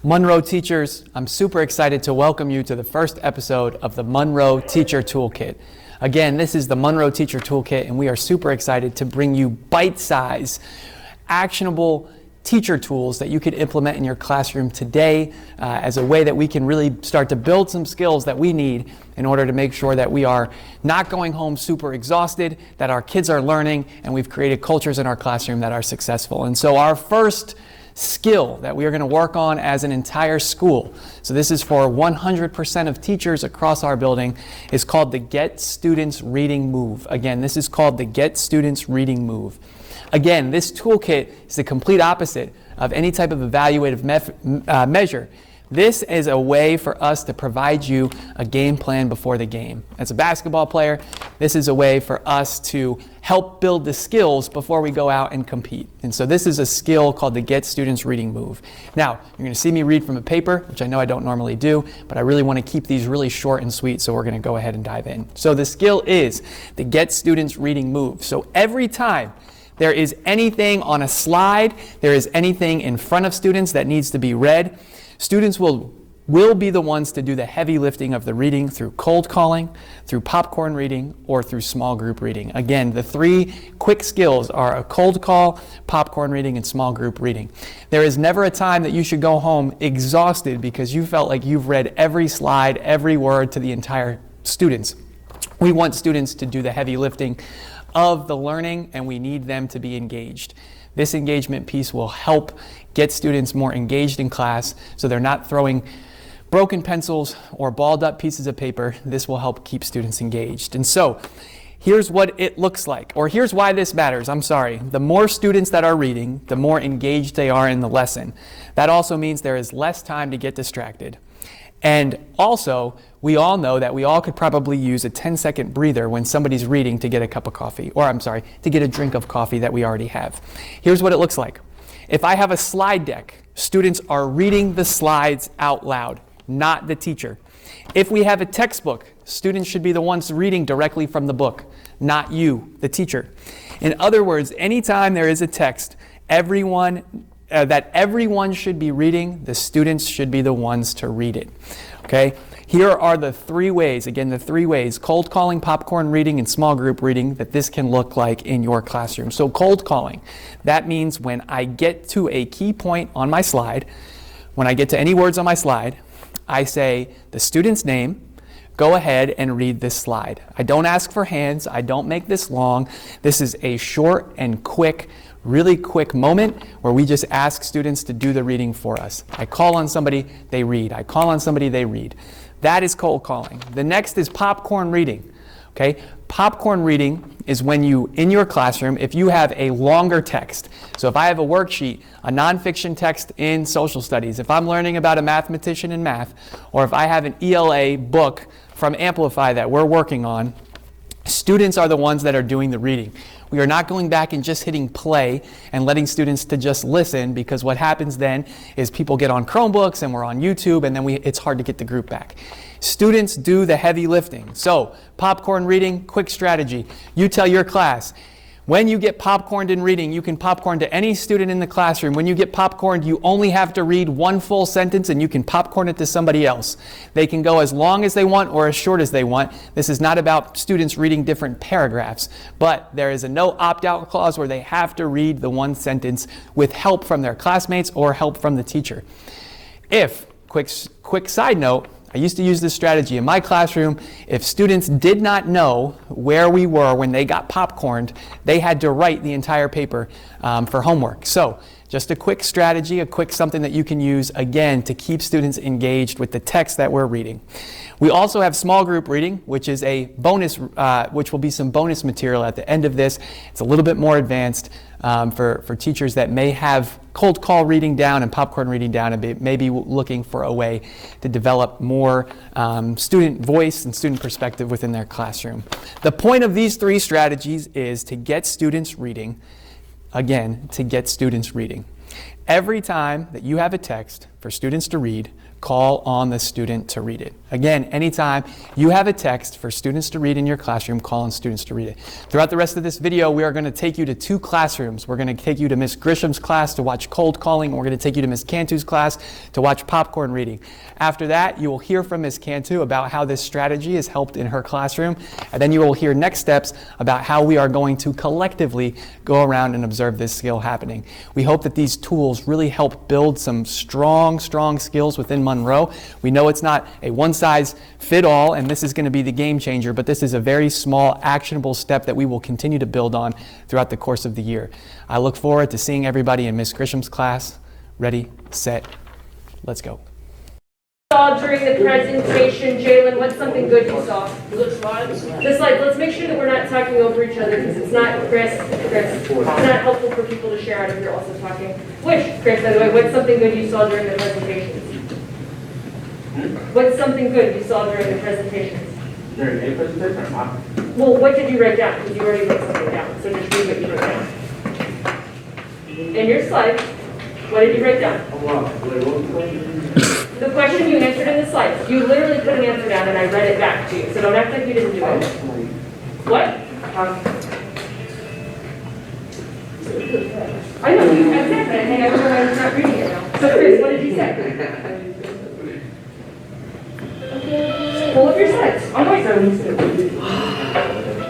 Monroe teachers, I'm super excited to welcome you to the first episode of the Monroe Teacher Toolkit. Again, this is the Monroe Teacher Toolkit, and we are super excited to bring you bite-sized, actionable teacher tools that you could implement in your classroom today as a way that we can really start to build some skills that we need in order to make sure that we are not going home super exhausted, that our kids are learning, and we've created cultures in our classroom that are successful. And so our first skill that we are going to work on as an entire school, so this is for 100% of teachers across our building, is called the Get Students Reading Move. Again, this is called the Get Students Reading Move. Again, this toolkit is the complete opposite of any type of evaluative measure. This is a way for us to provide you a game plan before the game. As a basketball player, this is a way for us to help build the skills before we go out and compete. And so this is a skill called the Get Students Reading Move. Now, you're going to see me read from a paper, which I know I don't normally do, but I really want to keep these really short and sweet, so we're going to go ahead and dive in. So the skill is the Get Students Reading Move. So every time there is anything on a slide, there is anything in front of students that needs to be read, students will be the ones to do the heavy lifting of the reading through cold calling, through popcorn reading, or through small group reading. Again, the three quick skills are a cold call, popcorn reading, and small group reading. There is never a time that you should go home exhausted because you felt like you've read every slide, every word to the entire students. We want students to do the heavy lifting of the learning, and we need them to be engaged. This engagement piece will help get students more engaged in class so they're not throwing broken pencils or balled up pieces of paper. This will help keep students engaged. And so here's what it looks like, or here's why this matters. The more students that are reading, the more engaged they are in the lesson. That also means there is less time to get distracted. And also, we all know that we all could probably use a 10-second breather when somebody's reading to get a cup of coffee, to get a drink of coffee that we already have. Here's what it looks like. If I have a slide deck, students are reading the slides out loud, not the teacher. If we have a textbook, students should be the ones reading directly from the book, not you, the teacher. In other words, anytime there is a text, that everyone should be reading, the students should be the ones to read it. Okay? Here are the three ways, cold calling, popcorn reading, and small group reading, that this can look like in your classroom. So cold calling, that means when I get to a key point on my slide, when I get to any words on my slide, I say the student's name, go ahead and read this slide. I don't ask for hands, I don't make this long. This is a short and quick, really quick moment where we just ask students to do the reading for us. I call on somebody, they read. I call on somebody, they read. That is cold calling. The next is popcorn reading. Okay? Popcorn reading is when you, in your classroom, if you have a longer text. So if I have a worksheet, a nonfiction text in social studies, if I'm learning about a mathematician in math, or if I have an ELA book from Amplify that we're working on, students are the ones that are doing the reading. We are not going back and just hitting play and letting students to just listen, because what happens then is people get on Chromebooks and we're on YouTube, and then it's hard to get the group back. Students do the heavy lifting. So popcorn reading, quick strategy. You tell your class, when you get popcorned in reading, you can popcorn to any student in the classroom. When you get popcorned, you only have to read one full sentence and you can popcorn it to somebody else. They can go as long as they want or as short as they want. This is not about students reading different paragraphs, but there is a no opt-out clause where they have to read the one sentence with help from their classmates or help from the teacher. Quick side note, I used to use this strategy in my classroom. If students did not know where we were when they got popcorned, they had to write the entire paper for homework. So just a quick strategy, something that you can use, again, to keep students engaged with the text that we're reading. We also have small group reading, which is a bonus, which will be some bonus material at the end of this. It's a little bit more advanced for teachers that may have cold call reading down and popcorn reading down, and may be looking for a way to develop more student voice and student perspective within their classroom. The point of these three strategies is to get students reading. Again, to get students reading. Every time that you have a text for students to read, call on the student to read it. Again, anytime you have a text for students to read in your classroom, call on students to read it. Throughout the rest of this video, we are going to take you to 2 classrooms. We're going to take you to Miss Grisham's class to watch cold calling, and we're going to take you to Miss Cantu's class to watch popcorn reading. After that, you will hear from Miss Cantu about how this strategy has helped in her classroom, and then you will hear next steps about how we are going to collectively go around and observe this skill happening. We hope that these tools really help build some strong skills within Monroe. We know it's not a one-size-fit-all, and this is going to be the game changer, but this is a very small, actionable step that we will continue to build on throughout the course of the year. I look forward to seeing everybody in Miss Grisham's class. Ready, set, let's go. During the presentation, Jalen, what's something good you saw? The slides. The slides. Let's make sure that we're not talking over each other because it's not, Chris, it's not helpful for people to share out if you're also talking. Chris, by the way, what's something good you saw during the presentations? What's something good you saw during the presentations? During a presentation or not? Well, what did you write down? Because you already wrote something down, so just read what you wrote down. In your slides, what did you write down? The question you answered in the slides. You literally put an answer down and I read it back to you. So don't act like you didn't do it. What? I know, you said that. I think everyone's not reading it now. So Chris, what did you say? Pull up your slides. On my phone.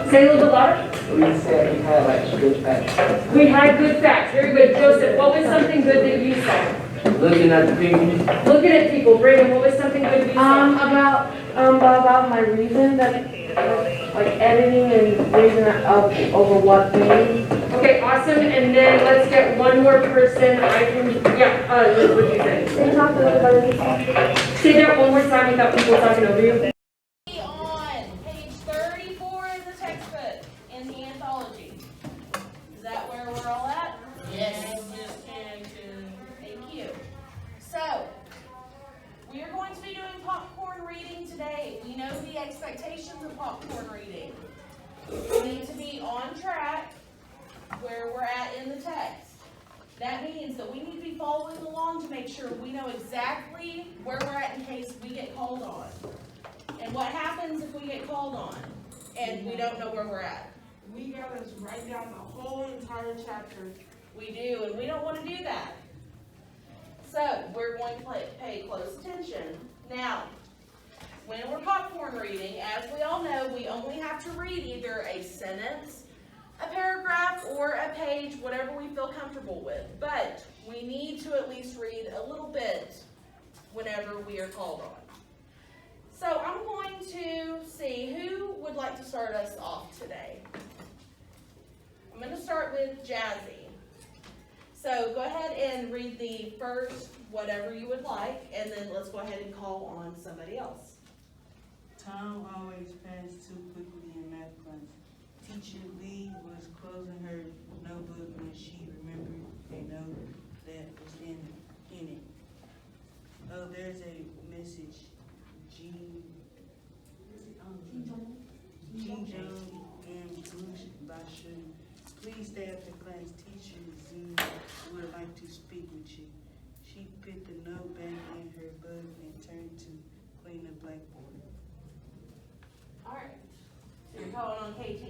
Say a little bit louder. We said we had like good facts. We had good facts. Very good. Joseph, what was something good that you saw? Looking at the people. Looking at people. Brayden, what was something good you saw? About my reason that like editing and reason over what thing. Okay, awesome. And then let's get one more person. Liz, what did you say? Say that one more time without people talking over you. On page 34 in the textbook in the anthology. Is that where we're all at? Yes. Thank you. So, we are going to be doing popcorn reading today. We know the expectations of popcorn reading. We need to be on track where we're at in the text. That means that we need to be following along to make sure we know exactly where we're at in case we get called on. And what happens if we get called on and we don't know where we're at? We gotta write down the whole entire chapter. We do, and we don't want to do that. So, we're going to pay close attention. Now, when we're popcorn reading, as we all know, we only have to read either a sentence, a paragraph, or a page, whatever we feel comfortable with. But we need to at least read a little bit whenever we are called on. So I'm going to see who would like to start us off today. I'm going to start with Jazzy. So go ahead and read the first whatever you would like, and then let's go ahead and call on somebody else. Time always passed too quickly in math class. Teacher Lee was closing her notebook when she remembered a note that was in it. Oh, there's a message. Jong and Solution by Shun. Please stay after class. Teacher Z would like to speak with you. She put the note back in her book and turned to clean the blackboard. All right. So you're calling on KT.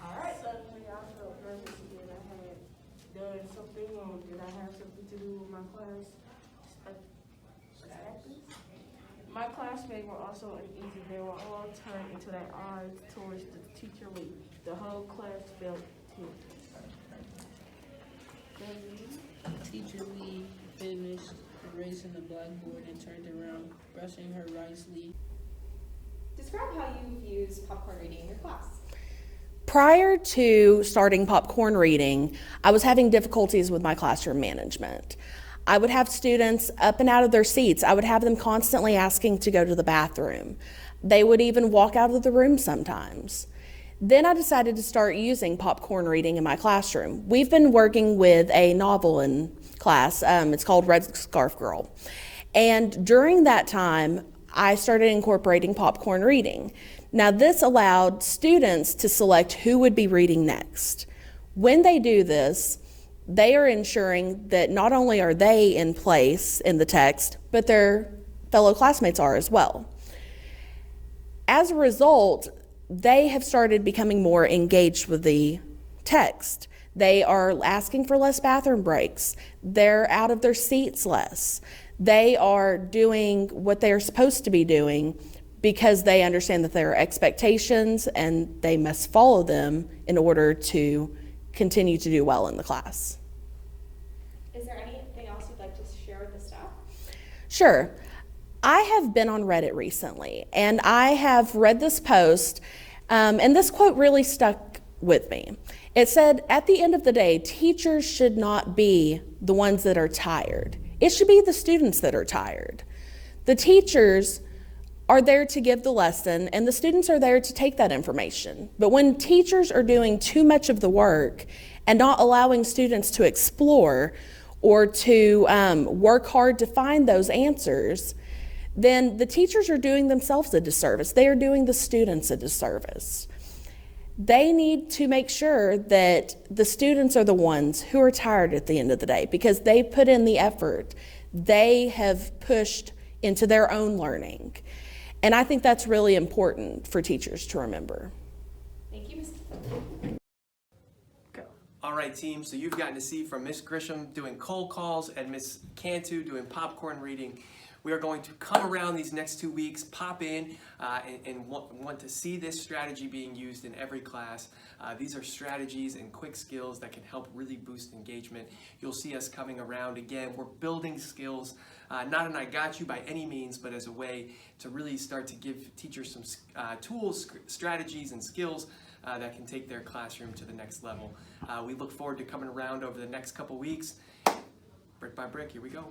All right. Suddenly I felt nervous again. I had done something wrong. Did I have something to do with my class? My classmates were also uneasy. They were all turned into their eyes towards the teacher Lee. The whole class felt tense. Teacher Lee finished erasing the blackboard and turned around, brushing her right sleeve. Describe how you use popcorn reading in your class. Prior to starting popcorn reading, I was having difficulties with my classroom management. I would have students up and out of their seats. I would have them constantly asking to go to the bathroom. They would even walk out of the room sometimes. Then I decided to start using popcorn reading in my classroom. We've been working with a novel in class. It's called Red Scarf Girl. And during that time, I started incorporating popcorn reading. Now, this allowed students to select who would be reading next. When they do this, they are ensuring that not only are they in place in the text, but their fellow classmates are as well. As a result, they have started becoming more engaged with the text. They are asking for less bathroom breaks. They're out of their seats less. They are doing what they're supposed to be doing because they understand that there are expectations and they must follow them in order to continue to do well in the class. Is there anything else you'd like to share with the staff? Sure. I have been on Reddit recently, and I have read this post, and this quote really stuck with me. It said, at the end of the day, teachers should not be the ones that are tired. It should be the students that are tired. The teachers are there to give the lesson, and the students are there to take that information. But when teachers are doing too much of the work and not allowing students to explore or to work hard to find those answers, then the teachers are doing themselves a disservice. They are doing the students a disservice. They need to make sure that the students are the ones who are tired at the end of the day because they put in the effort. They have pushed into their own learning. And I think that's really important for teachers to remember. Thank you, Ms. All right, team, so you've gotten to see from Miss Grisham doing cold calls and Miss Cantu doing popcorn reading. We are going to come around these next 2 weeks, pop in, and want to see this strategy being used in every class. These are strategies and quick skills that can help really boost engagement. You'll see us coming around again. We're building skills, not an I got you by any means, but as a way to really start to give teachers some tools, strategies, and skills that can take their classroom to the next level. We look forward to coming around over the next couple weeks. Brick by brick, here we go.